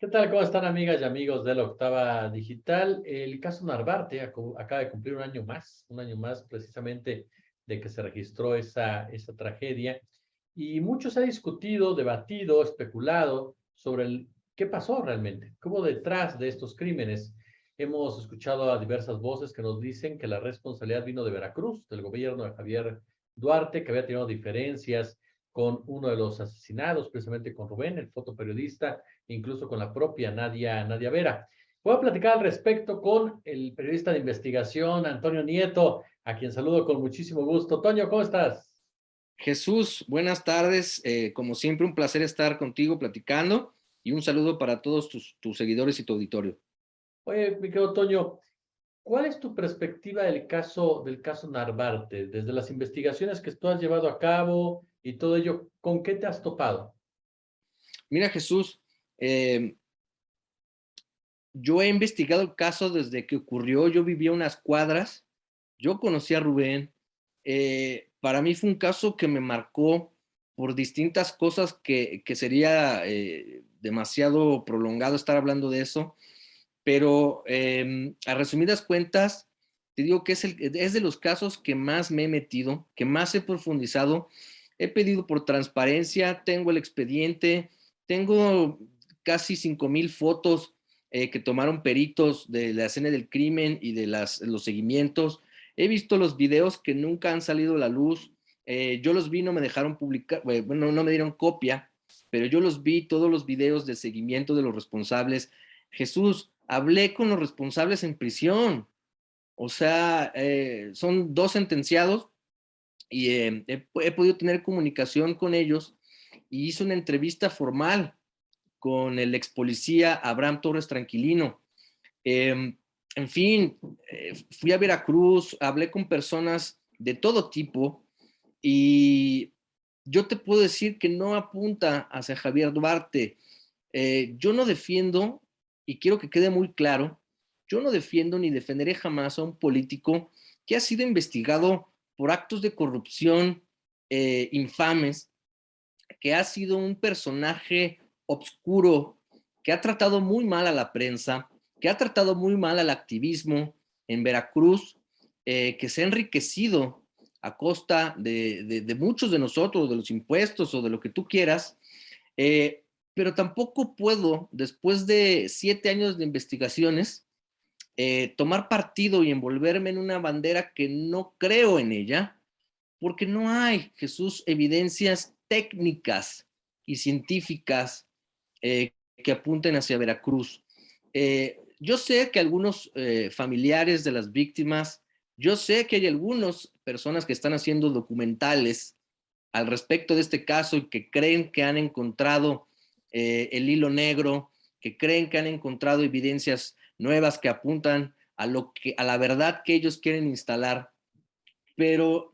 ¿Qué tal? ¿Cómo están amigas y amigos de la Octava Digital? El caso Narvarte acaba de cumplir un año más precisamente de que se registró esa tragedia. Y mucho se ha discutido, debatido, especulado sobre qué pasó realmente, qué hubo detrás de estos crímenes. Hemos escuchado a diversas voces que nos dicen que la responsabilidad vino de Veracruz, del gobierno de Javier Duarte, que había tenido diferencias con uno de los asesinados, precisamente con Rubén, el fotoperiodista, incluso con la propia Nadia Vera. Voy a platicar al respecto con el periodista de investigación Antonio Nieto, a quien saludo con muchísimo gusto. Toño, ¿cómo estás? Jesús, buenas tardes. Como siempre, un placer estar contigo platicando y un saludo para todos tus seguidores y tu auditorio. Oye, mi querido Toño, ¿cuál es tu perspectiva del caso Narvarte? Desde las investigaciones que tú has llevado a cabo y todo ello, ¿con qué te has topado? Mira, Jesús, eh, yo he investigado el caso desde que ocurrió. Yo vivía unas cuadras, yo conocí a Rubén. Para mí fue un caso que me marcó por distintas cosas que sería demasiado prolongado estar hablando de eso. Pero a resumidas cuentas, te digo que es de los casos que más me he metido, que más he profundizado. He pedido por transparencia, tengo el expediente, tengo casi 5,000 fotos que tomaron peritos de la escena del crimen y de los seguimientos. He visto los videos que nunca han salido a la luz. Yo los vi, no me dejaron publicar, bueno, no me dieron copia, pero yo los vi, todos los videos de seguimiento de los responsables. Jesús, hablé con los responsables en prisión. O sea, son dos sentenciados y he podido tener comunicación con ellos y hice una entrevista formal con el ex policía Abraham Torres Tranquilino. En fin, fui a Veracruz, hablé con personas de todo tipo y yo te puedo decir que no apunta hacia Javier Duarte. Yo no defiendo, y quiero que quede muy claro, yo no defiendo ni defenderé jamás a un político que ha sido investigado por actos de corrupción infames, que ha sido un personaje obscuro, que ha tratado muy mal a la prensa, que ha tratado muy mal al activismo en Veracruz, que se ha enriquecido a costa de muchos de nosotros, de los impuestos o de lo que tú quieras. Pero tampoco puedo, después de 7 años de investigaciones, tomar partido y envolverme en una bandera que no creo en ella, porque no hay, Jesús, evidencias técnicas y científicas que apunten hacia Veracruz. Yo sé que algunos familiares de las víctimas, yo sé que hay algunas personas que están haciendo documentales al respecto de este caso y que creen que han encontrado el hilo negro, que creen que han encontrado evidencias nuevas que apuntan a la verdad que ellos quieren instalar. Pero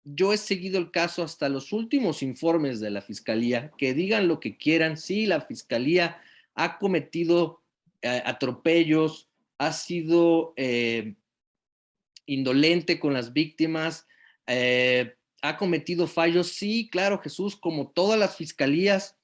yo he seguido el caso hasta los últimos informes de la fiscalía, que digan lo que quieran. Sí, la fiscalía ha cometido atropellos, ha sido indolente con las víctimas, ha cometido fallos. Sí, claro, Jesús, como todas las fiscalías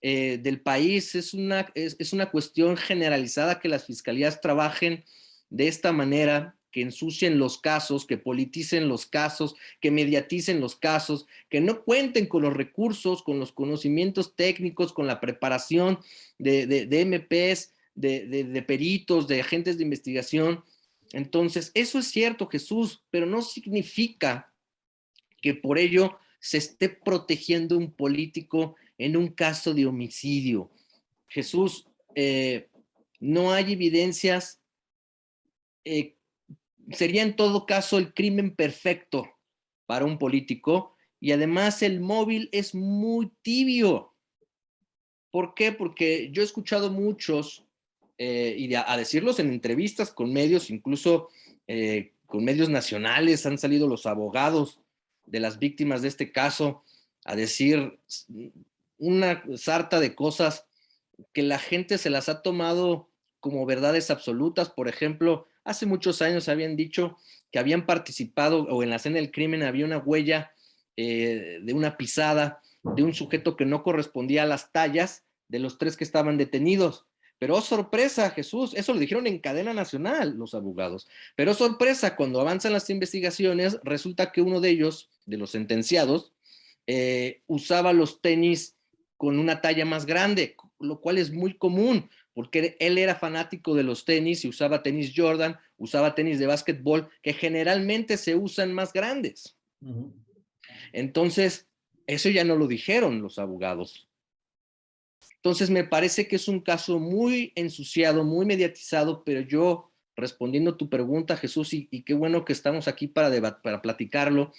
del país, es una cuestión generalizada que las fiscalías trabajen de esta manera, que ensucien los casos, que politicen los casos, que mediaticen los casos, que no cuenten con los recursos, con los conocimientos técnicos, con la preparación de MPs, de peritos, de agentes de investigación. Entonces, eso es cierto, Jesús, pero no significa que por ello se esté protegiendo un político en un caso de homicidio. Jesús, no hay evidencias, eh, sería en todo caso el crimen perfecto para un político, y además el móvil es muy tibio. ¿Por qué? Porque yo he escuchado muchos, a decirlos en entrevistas con medios, incluso con medios nacionales, han salido los abogados de las víctimas de este caso a decir una sarta de cosas que la gente se las ha tomado como verdades absolutas. Por ejemplo, hace muchos años habían dicho que habían participado, o en la escena del crimen había una huella de una pisada de un sujeto que no correspondía a las tallas de los tres que estaban detenidos. Pero oh, sorpresa, Jesús, eso lo dijeron en cadena nacional los abogados. Pero oh, sorpresa, cuando avanzan las investigaciones, resulta que uno de ellos, de los sentenciados, usaba los tenis con una talla más grande, lo cual es muy común, porque él era fanático de los tenis y usaba tenis Jordan, usaba tenis de básquetbol, que generalmente se usan más grandes. Entonces, eso ya no lo dijeron los abogados. Entonces, me parece que es un caso muy ensuciado, muy mediatizado, pero yo, respondiendo a tu pregunta, Jesús, y qué bueno que estamos aquí para platicarlo,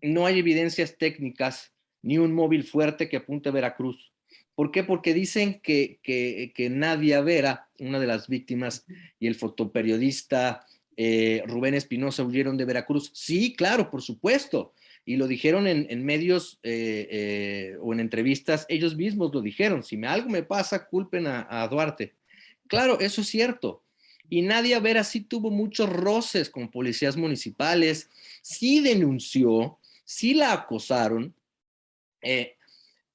no hay evidencias técnicas ni un móvil fuerte que apunte a Veracruz. ¿Por qué? Porque dicen que Nadia Vera, una de las víctimas, y el fotoperiodista Rubén Espinosa huyeron de Veracruz. Sí, claro, por supuesto. Y lo dijeron en medios o en entrevistas, ellos mismos lo dijeron. Si algo me pasa, culpen a Duarte. Claro, eso es cierto. Y Nadia Vera sí tuvo muchos roces con policías municipales, sí denunció, sí la acosaron,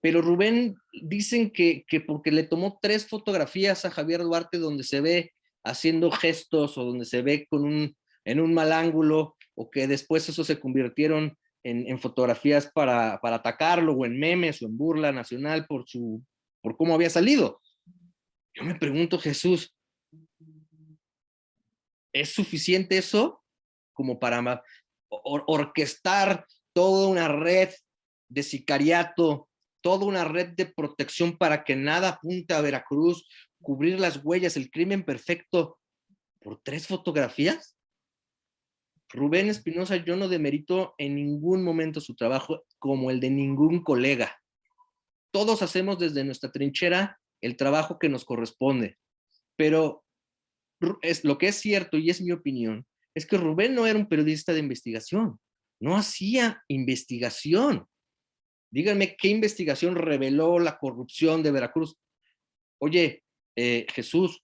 pero Rubén dicen que porque le tomó 3 fotografías a Javier Duarte donde se ve haciendo gestos o donde se ve en un mal ángulo, o que después eso se convirtieron en fotografías para atacarlo, o en memes o en burla nacional por cómo había salido. Yo me pregunto, Jesús, ¿es suficiente eso como para orquestar toda una red de sicariato, toda una red de protección para que nada apunte a Veracruz, cubrir las huellas, el crimen perfecto por 3 fotografías? Rubén Espinosa, yo no demerito en ningún momento su trabajo como el de ningún colega. Todos hacemos desde nuestra trinchera el trabajo que nos corresponde, pero lo que es cierto, y es mi opinión, es que Rubén no era un periodista de investigación, no hacía investigación. Díganme qué investigación reveló la corrupción de Veracruz. Oye, Jesús,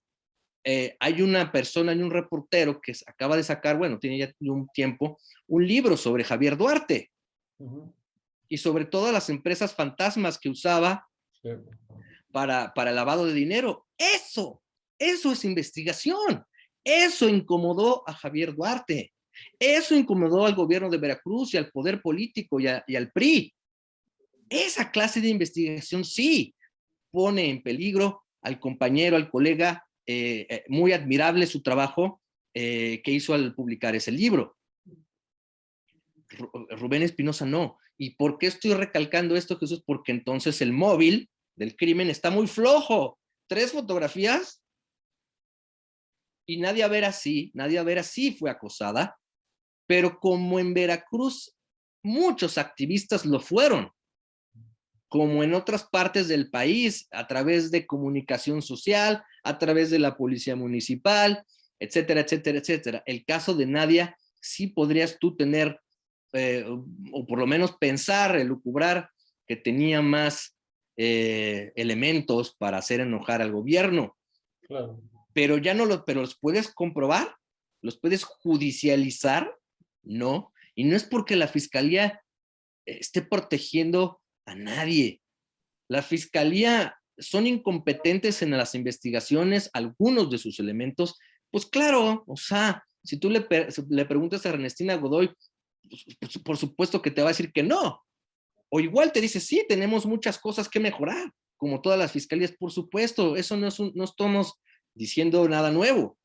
hay una persona, hay un reportero que acaba de sacar, bueno, tiene ya un tiempo, un libro sobre Javier Duarte y sobre todas las empresas fantasmas que usaba para el lavado de dinero. Eso es investigación. Eso incomodó a Javier Duarte. Eso incomodó al gobierno de Veracruz y al poder político y al PRI. Esa clase de investigación sí pone en peligro al compañero, al colega, muy admirable su trabajo que hizo al publicar ese libro. Rubén Espinosa no. ¿Y por qué estoy recalcando esto, Jesús? Porque entonces el móvil del crimen está muy flojo. 3 fotografías y Nadia Vera sí fue acosada, pero como en Veracruz muchos activistas lo fueron, como en otras partes del país, a través de comunicación social, a través de la policía municipal, etcétera, etcétera, etcétera. El caso de Nadia, sí podrías tú tener, o por lo menos pensar, elucubrar, que tenía más elementos para hacer enojar al gobierno. Claro. Pero ya no pero los puedes comprobar, los puedes judicializar, no. Y no es porque la fiscalía esté protegiendo a nadie. La fiscalía son incompetentes en las investigaciones, algunos de sus elementos, pues claro, o sea, si tú le preguntas a Ernestina Godoy, pues, por supuesto que te va a decir que no. O igual te dice, sí, tenemos muchas cosas que mejorar, como todas las fiscalías, por supuesto, eso no estamos diciendo nada nuevo.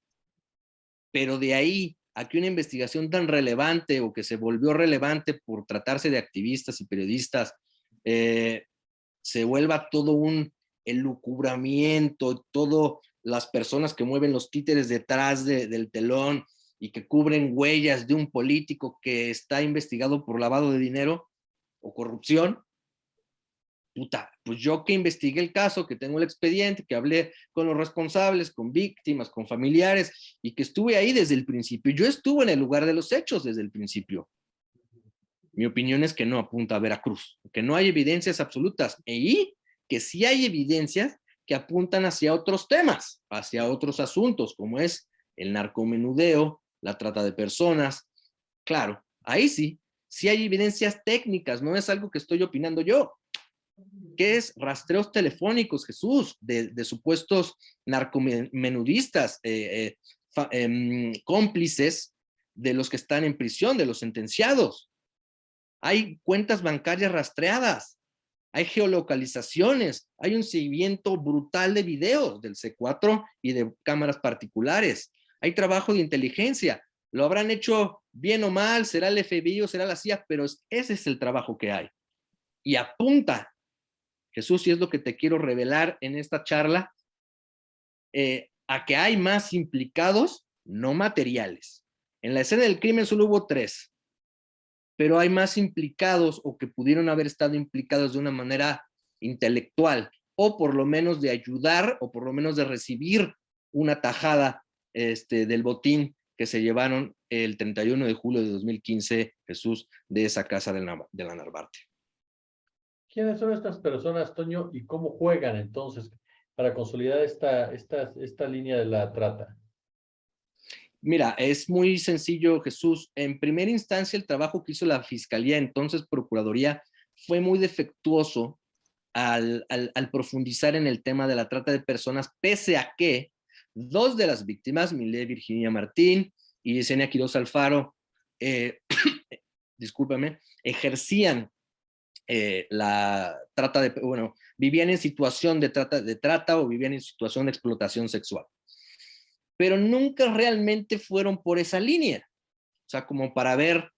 Pero de ahí a que una investigación tan relevante o que se volvió relevante por tratarse de activistas y periodistas se vuelva todo un elucubramiento, todo las personas que mueven los títeres detrás del telón y que cubren huellas de un político que está investigado por lavado de dinero o corrupción. Puta, pues yo que investigué el caso, que tengo el expediente, que hablé con los responsables, con víctimas, con familiares, y que estuve ahí desde el principio. Yo estuve en el lugar de los hechos desde el principio. Mi opinión es que no apunta a Veracruz, que no hay evidencias absolutas, y que sí hay evidencias que apuntan hacia otros temas, hacia otros asuntos, como es el narcomenudeo, la trata de personas. Claro, ahí sí hay evidencias técnicas, no es algo que estoy opinando yo. ¿Qué es? Rastreos telefónicos, Jesús, de supuestos narcomenudistas, cómplices de los que están en prisión, de los sentenciados. Hay cuentas bancarias rastreadas, hay geolocalizaciones, hay un seguimiento brutal de videos del C4 y de cámaras particulares. Hay trabajo de inteligencia. Lo habrán hecho bien o mal, será el FBI o será la CIA, pero ese es el trabajo que hay. Y apunta, Jesús, y es lo que te quiero revelar en esta charla, a que hay más implicados no materiales. En la escena del crimen solo hubo 3, pero hay más implicados o que pudieron haber estado implicados de una manera intelectual, o por lo menos de ayudar, o por lo menos de recibir una tajada del botín que se llevaron el 31 de julio de 2015, Jesús, de esa casa de la Narvarte. ¿Quiénes son estas personas, Toño, y cómo juegan entonces para consolidar esta línea de la trata? Mira, es muy sencillo, Jesús. En primera instancia, el trabajo que hizo la Fiscalía, entonces Procuraduría, fue muy defectuoso al profundizar en el tema de la trata de personas, pese a que 2 de las víctimas, Milé Virginia Martín y Yesenia Quiroz Alfaro, discúlpame, ejercían la trata de, bueno, vivían en situación de trata o vivían en situación de explotación sexual. Pero nunca realmente fueron por esa línea. O sea, como para ver,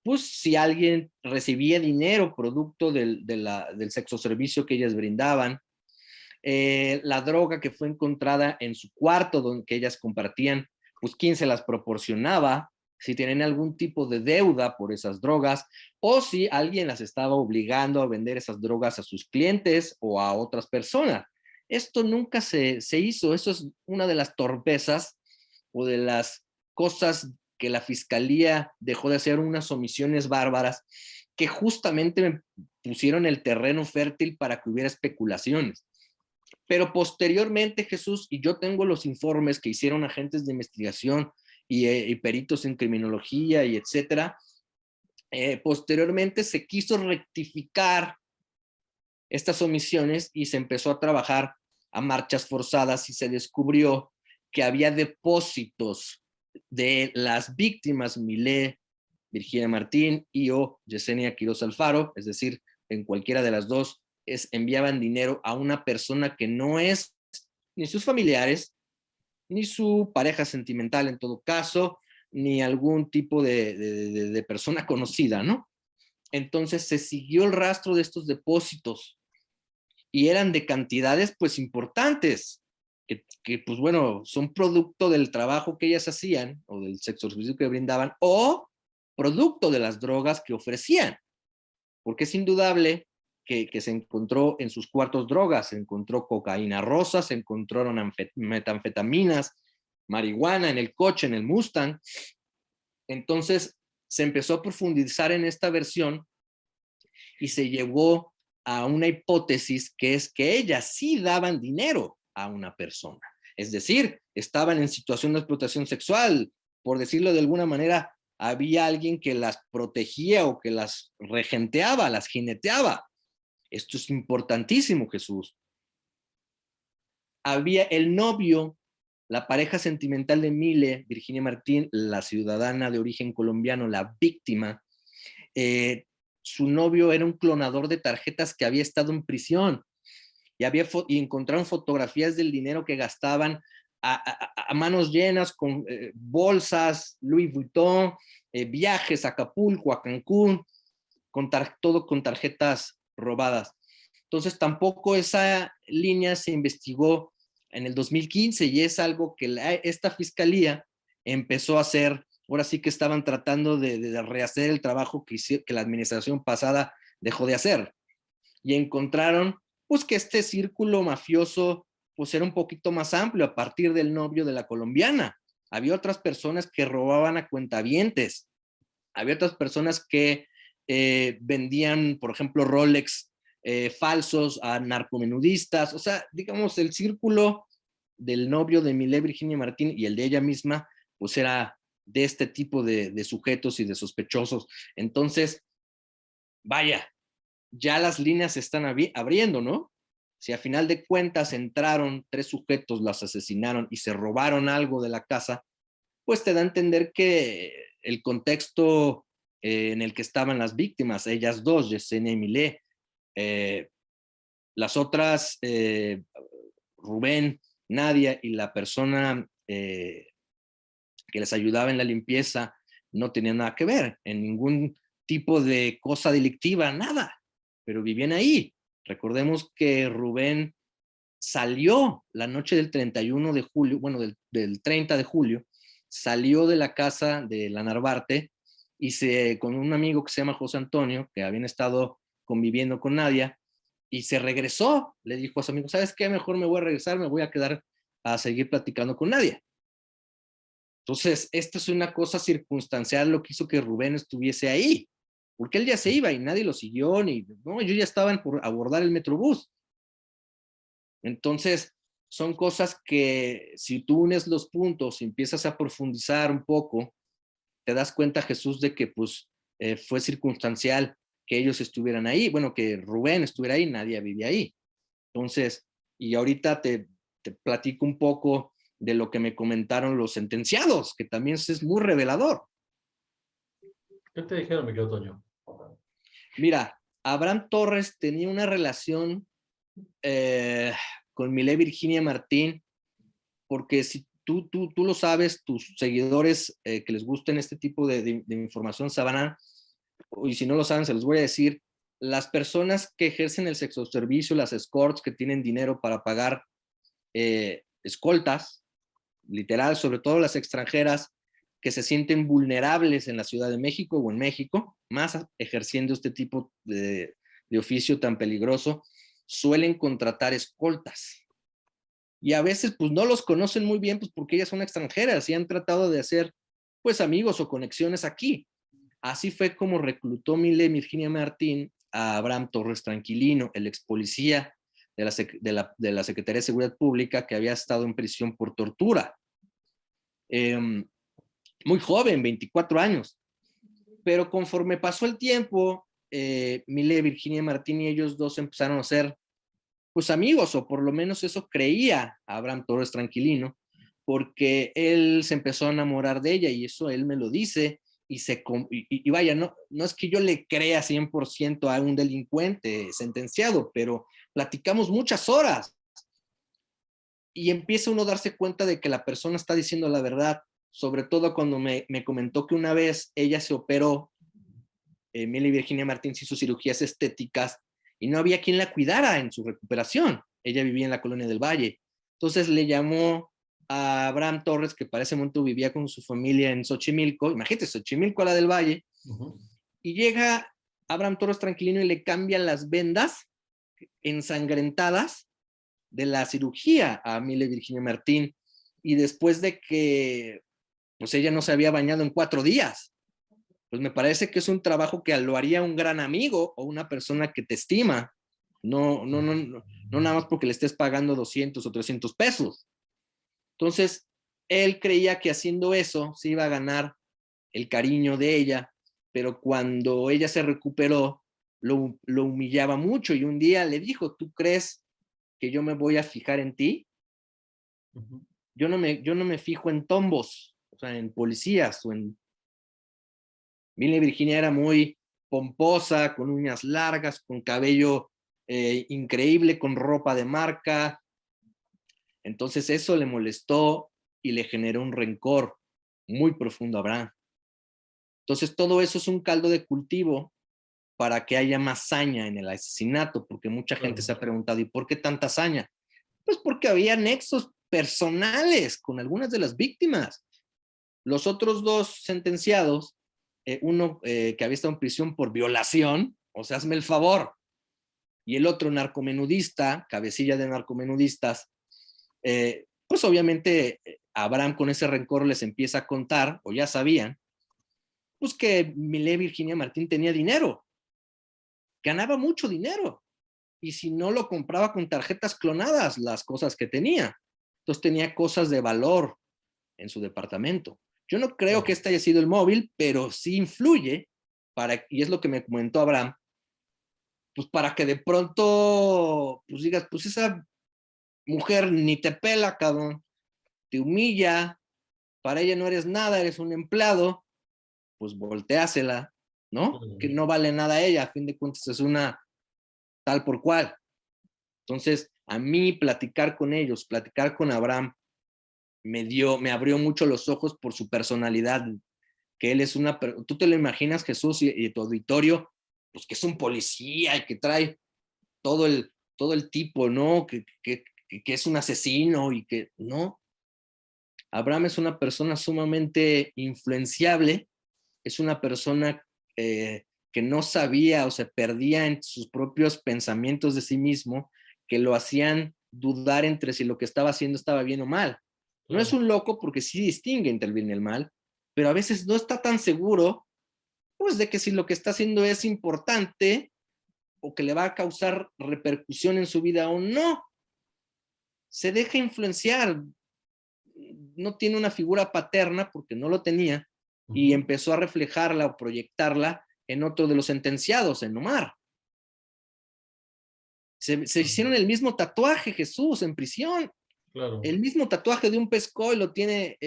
pues, si alguien recibía dinero producto del sexo servicio que ellas brindaban, la droga que fue encontrada en su cuarto donde que ellas compartían, pues quién se las proporcionaba, si tienen algún tipo de deuda por esas drogas, o si alguien las estaba obligando a vender esas drogas a sus clientes o a otras personas. Esto nunca se hizo, eso es una de las torpezas o de las cosas que la fiscalía dejó de hacer, unas omisiones bárbaras que justamente pusieron el terreno fértil para que hubiera especulaciones. Pero posteriormente, Jesús, y yo tengo los informes que hicieron agentes de investigación y peritos en criminología y etcétera, posteriormente se quiso rectificar estas omisiones y se empezó a trabajar a marchas forzadas y se descubrió que había depósitos de las víctimas Milé, Virginia Martín y o Yesenia Quiroz Alfaro, es decir, en cualquiera de las dos, enviaban dinero a una persona que no es ni sus familiares, ni su pareja sentimental en todo caso, ni algún tipo de persona conocida, ¿no? Entonces se siguió el rastro de estos depósitos y eran de cantidades pues importantes, que pues bueno, son producto del trabajo que ellas hacían o del sexo servicio que brindaban o producto de las drogas que ofrecían, porque es indudable que se encontró en sus cuartos drogas, se encontró cocaína rosa, se encontraron metanfetaminas, marihuana en el coche, en el Mustang. Entonces se empezó a profundizar en esta versión y se llegó a una hipótesis que es que ellas sí daban dinero a una persona. Es decir, estaban en situación de explotación sexual, por decirlo de alguna manera, había alguien que las protegía o que las regenteaba, las jineteaba. Esto es importantísimo, Jesús. Había el novio, la pareja sentimental de Milé, Virginia Martín, la ciudadana de origen colombiano, la víctima, su novio era un clonador de tarjetas que había estado en prisión y encontraron fotografías del dinero que gastaban a manos llenas con bolsas, Louis Vuitton, viajes a Acapulco, a Cancún, todo con tarjetas robadas. Entonces tampoco esa línea se investigó en el 2015 y es algo que esta fiscalía empezó a hacer. Ahora sí que estaban tratando de rehacer el trabajo que la administración pasada dejó de hacer. Y encontraron pues que este círculo mafioso pues era un poquito más amplio a partir del novio de la colombiana. Había otras personas que robaban a cuentavientes. Había otras personas que vendían, por ejemplo, Rolex falsos a narcomenudistas. O sea, digamos, el círculo del novio de Milé Virginia Martín y el de ella misma, pues era de este tipo de sujetos y de sospechosos. Entonces, vaya, ya las líneas se están abriendo, ¿no? Si a final de cuentas entraron 3 sujetos, las asesinaron y se robaron algo de la casa, pues te da a entender que el contexto en el que estaban las víctimas, ellas dos, Yesenia y Milé, las otras, Rubén, Nadia y la persona que les ayudaba en la limpieza, no tenían nada que ver en ningún tipo de cosa delictiva, nada, pero vivían ahí. Recordemos que Rubén salió la noche del 31 de julio, bueno, del 30 de julio, salió de la casa de la Narvarte y con un amigo que se llama José Antonio, que habían estado conviviendo con Nadia, y se regresó, le dijo a su amigo, ¿sabes qué? Mejor me voy a regresar, me voy a quedar a seguir platicando con Nadia. Entonces, esta es una cosa circunstancial lo que hizo que Rubén estuviese ahí, porque él ya se iba y nadie lo siguió, no, yo ya estaba por abordar el Metrobús. Entonces, son cosas que si tú unes los puntos y empiezas a profundizar un poco, te das cuenta, Jesús, de que pues fue circunstancial que ellos estuvieran ahí, bueno, que Rubén estuviera ahí, nadie vivía ahí. Entonces, y ahorita te platico un poco de lo que me comentaron los sentenciados, que también es muy revelador. ¿Qué te dijeron, mi querido Toño? Mira, Abraham Torres tenía una relación con Milé Virginia Martín, porque si tú lo sabes, tus seguidores que les gusten este tipo de información sabrán, y si no lo saben, se los voy a decir, las personas que ejercen el sexoservicio, las escorts, que tienen dinero para pagar escoltas, literal, sobre todo las extranjeras, que se sienten vulnerables en la Ciudad de México o en México, más ejerciendo este tipo de oficio tan peligroso, suelen contratar escoltas. Y a veces pues no los conocen muy bien pues porque ellas son extranjeras y han tratado de hacer pues amigos o conexiones aquí. Así fue como reclutó Milé Virginia Martín a Abraham Torres Tranquilino, el ex policía de la Secretaría de Seguridad Pública que había estado en prisión por tortura. Muy joven, 24 años. Pero conforme pasó el tiempo, Milé, Virginia Martín y ellos dos empezaron a ser pues amigos, o por lo menos eso creía Abraham Torres Tranquilino, porque él se empezó a enamorar de ella y eso él me lo dice y vaya, no es que yo le crea 100% a un delincuente sentenciado, pero platicamos muchas horas y empieza uno a darse cuenta de que la persona está diciendo la verdad, sobre todo cuando me comentó que una vez ella se operó, Milly Virginia Martín hizo cirugías estéticas y no había quien la cuidara en su recuperación. Ella vivía en la Colonia del Valle. Entonces le llamó a Abraham Torres, que para ese momento vivía con su familia en Xochimilco, imagínate, Xochimilco a la del Valle, y llega Abraham Torres Tranquilino y le cambia las vendas ensangrentadas de la cirugía a Milly Virginia Martín, y después de que pues ella no se había bañado en 4 días, pues me parece que es un trabajo que lo haría un gran amigo o una persona que te estima, no nada más porque le estés pagando 200 o 300 pesos. Entonces, él creía que haciendo eso se iba a ganar el cariño de ella, pero cuando ella se recuperó, lo humillaba mucho y un día le dijo, ¿tú crees que yo me voy a fijar en ti? Yo no me fijo en tombos, o sea, en policías o en... Milly Virginia era muy pomposa, con uñas largas, con cabello increíble, con ropa de marca. Entonces eso le molestó y le generó un rencor muy profundo a Abraham. Entonces todo eso es un caldo de cultivo para que haya más saña en el asesinato, porque mucha gente se ha preguntado, ¿y por qué tanta saña? Pues porque había nexos personales con algunas de las víctimas. Los otros 2 sentenciados, uno que había estado en prisión por violación, o sea, hazme el favor, y el otro narcomenudista, cabecilla de narcomenudistas, pues obviamente Abraham con ese rencor les empieza a contar, o ya sabían, pues que Milé Virginia Martín tenía dinero, ganaba mucho dinero, y si no lo compraba con tarjetas clonadas, las cosas que tenía. Entonces tenía cosas de valor en su departamento. Yo no creo que este haya sido el móvil, pero sí influye y es lo que me comentó Abraham, pues para que de pronto, pues digas, pues esa mujer ni te pela, cabrón, te humilla, para ella no eres nada, eres un empleado, pues volteásela, ¿no? Que no vale nada ella, a fin de cuentas es una tal por cual. Entonces, a mí platicar con ellos, platicar con Abraham, me abrió mucho los ojos por su personalidad, que él es tú te lo imaginas, Jesús, y tu auditorio, pues que es un policía y que trae todo el tipo, ¿no? Que es un asesino y que, no. Abraham es una persona sumamente influenciable, es una persona que no sabía o se perdía en sus propios pensamientos de sí mismo, que lo hacían dudar entre si lo que estaba haciendo estaba bien o mal. No es un loco porque sí distingue entre el bien y el mal, pero a veces no está tan seguro, pues, de que si lo que está haciendo es importante o que le va a causar repercusión en su vida o no. Se deja influenciar, no tiene una figura paterna porque no lo tenía y empezó a reflejarla o proyectarla en otro de los sentenciados, en Omar. Se hicieron el mismo tatuaje, Jesús, en prisión. Claro. El mismo tatuaje de un pescó y lo tiene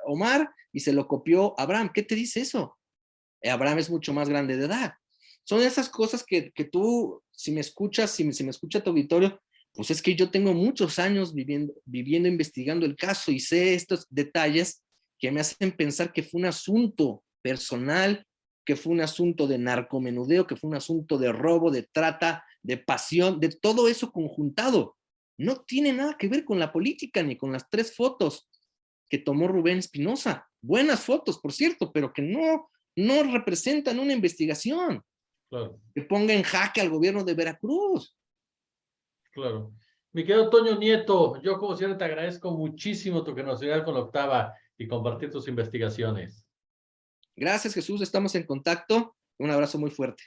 Omar y se lo copió Abraham. ¿Qué te dice eso? Abraham es mucho más grande de edad. Son esas cosas que tú, si me escuchas, si me escucha tu auditorio, pues es que yo tengo muchos años viviendo, investigando el caso y sé estos detalles que me hacen pensar que fue un asunto personal, que fue un asunto de narcomenudeo, que fue un asunto de robo, de trata, de pasión, de todo eso conjuntado. No tiene nada que ver con la política ni con las 3 fotos que tomó Rubén Espinosa. Buenas fotos, por cierto, pero que no representan una investigación. Claro. Que ponga en jaque al gobierno de Veracruz. Claro. Mi querido Toño Nieto, yo como siempre te agradezco muchísimo tu generosidad con la octava y compartir tus investigaciones. Gracias, Jesús. Estamos en contacto. Un abrazo muy fuerte.